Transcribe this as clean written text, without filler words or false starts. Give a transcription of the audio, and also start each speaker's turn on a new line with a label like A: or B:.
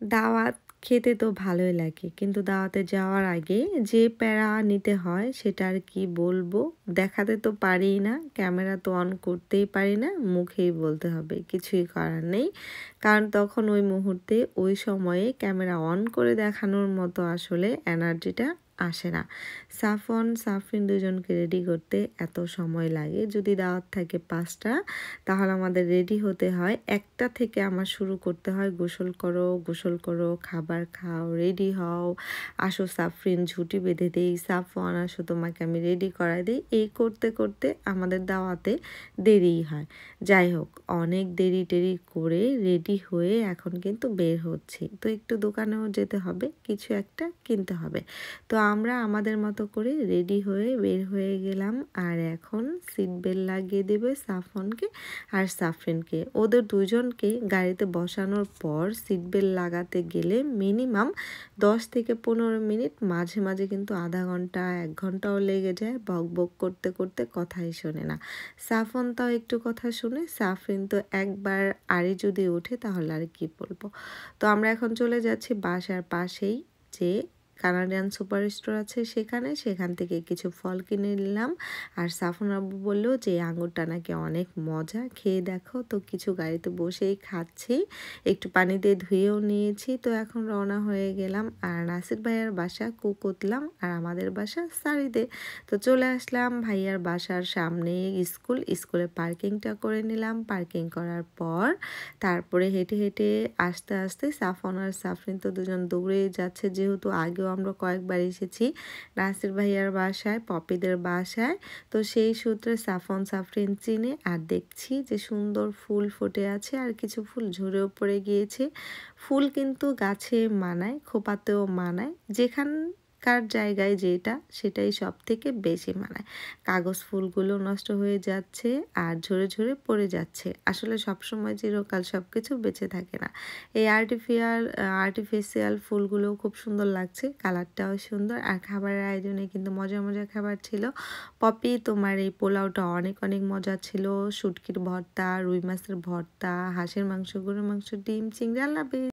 A: দাওয়াত খেতে তো ভালোই লাগে, কিন্তু দাওয়াতে যাওয়ার আগে যে প্যারা নিতে হয় সেটা আর কি বলবো। দেখাতে তো পারি না, ক্যামেরা তো অন করতেই পারি না, মুখেই বলতে হবে, কিছুই করার নেই। কারণ তখন ওই মুহূর্তে ওই সময়ে ক্যামেরা অন করে দেখানোর মতো আসলে এনার্জিটা আসে না। সাফন সাফরিন দুজনকে রেডি করতে এত সময় লাগে। যদি দাওয়াত থাকে 5টা, তাহলে আমাদের রেডি হতে হয় 1টা থেকে। আমার শুরু করতে হয় গোসল করো, গোসল করো, খাবার খাও, রেডি হও, আসো সাফরিন ঝুঁটি বেঁধে দেই, সাফওয়ান আসো তোমাকে আমি রেডি করাই দিই। এই করতে করতে আমাদের দাওয়াতে দেরিই হয়। যাই হোক, অনেক দেরি টেরি করে রেডি হয়ে এখন কিন্তু বের হচ্ছি। তো একটু দোকানেও যেতে হবে, কিছু একটা কিনতে হবে। তো আমরা আমাদের মতো করে রেডি হয়ে বের হয়ে গেলাম। আর এখন সিট বেল্ট লাগিয়ে দেবে সাফনকে আর সাফরিনকে। ওদের দুজনকে গাড়িতে বসানোর পর সিট বেল্ট লাগাতে গেলে মিনিমাম 10 থেকে 15 মিনিট, মাঝে মাঝে কিন্তু আধা ঘন্টা 1 ঘন্টাও লেগে যায়। বক বক করতে করতে কথাই শোনে না। সাফন তাও একটু কথা শুনে, সাফরিন তো একবার আড়ি যদি ওঠে তাহলে আর কি বলবো। তো আমরা এখন চলে যাচ্ছি বাসার পাশেই যে কানাডিয়ান সুপার স্টোর আছে সেখান থেকে কিছু ফল কিনে নিলাম। আর সাফন আব্বু বললো যে আঙুরটা নাকি অনেক মজা, খেয়ে দেখো। তো কিছু গাড়িতে বসেই খাচ্ছি, একটু পানি দিয়ে ধুয়েও নিয়েছি। তো এখন রওনা হয়ে গেলাম। আর নাসির ভাইয়ার বাসা কুকোতলাম আর আমাদের বাসা সারিদে। তো চলে আসলাম ভাইয়ার বাসার সামনে স্কুলে পার্কিংটা করে নিলাম। পার্কিং করার পর তারপরে হেঁটে হেঁটে আস্তে আস্তে সাফন আর সাফরিন তো দুজন দৌড়ে যাচ্ছে, যেহেতু আগেও আমরা কয়েকবার এসেছি নাসির ভাইয়ার বাসায়, পপিদের বাসায়। তো সেই সূত্রে সাফন সাফরিন চিনে। আর দেখছি যে সুন্দর ফুল ফুটে আছে আর কিছু ফুল ঝরেও পড়ে গিয়েছে। ফুল কিন্তু গাছে মানায়, খোপাতেও মানায়, যেখানকার জায়গায় যেটা সেটাই সব থেকে বেশি মানায়। কাগজ ফুলগুলো নষ্ট হয়ে যাচ্ছে আর ঝরে ঝরে পড়ে যাচ্ছে। আসলে সবসময় চিরকাল সব কিছু বেঁচে থাকে না। এই আর্টিফিশিয়াল ফুলগুলো খুব সুন্দর লাগছে, কালারটাও সুন্দর। আর খাবারের আয়োজনে কিন্তু মজার মজার খাবার ছিল। পপি, তোমার এই পোলাওটা অনেক অনেক মজা ছিল। শুটকির ভর্তা, রুই মাছের ভর্তা, হাঁসের মাংস, গরুর মাংস, ডিম, চিংড়ি। আল্লাহ হাফেজ।